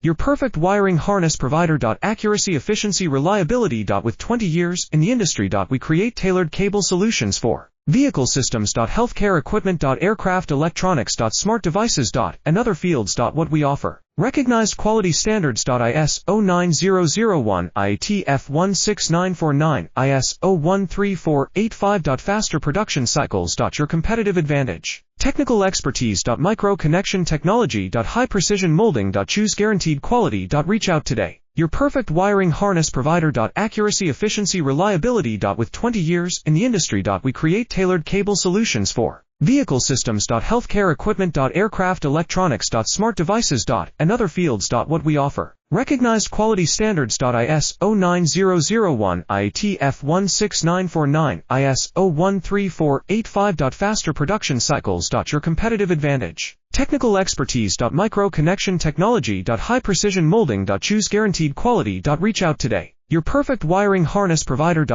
Your perfect wiring harness provider. Accuracy, efficiency, reliability. With 20 years in the industry. We create tailored cable solutions for vehicle systems. Healthcare equipment. Aircraft electronics. Smart devices. And other fields. What we offer. Recognized quality standards. ISO 9001, IATF 16949, ISO 13485. Faster production cycles. Your competitive advantage. Technical expertise. Micro connection technology. High precision molding. Choose guaranteed quality. Reach out today. Your perfect wiring harness provider. Accuracy, efficiency, reliability. With 20 years in the industry. We create tailored cable solutions for vehicle systems. Healthcare equipment. Aircraft electronics. Smart devices. And other fields. What we offer. Recognized quality standards. ISO 9001, IATF 16949, ISO 13485. Faster production cycles. Your competitive advantage. Technical expertise. Micro connection technology. High precision molding. Choose guaranteed quality. Reach out today. Your perfect wiring harness provider.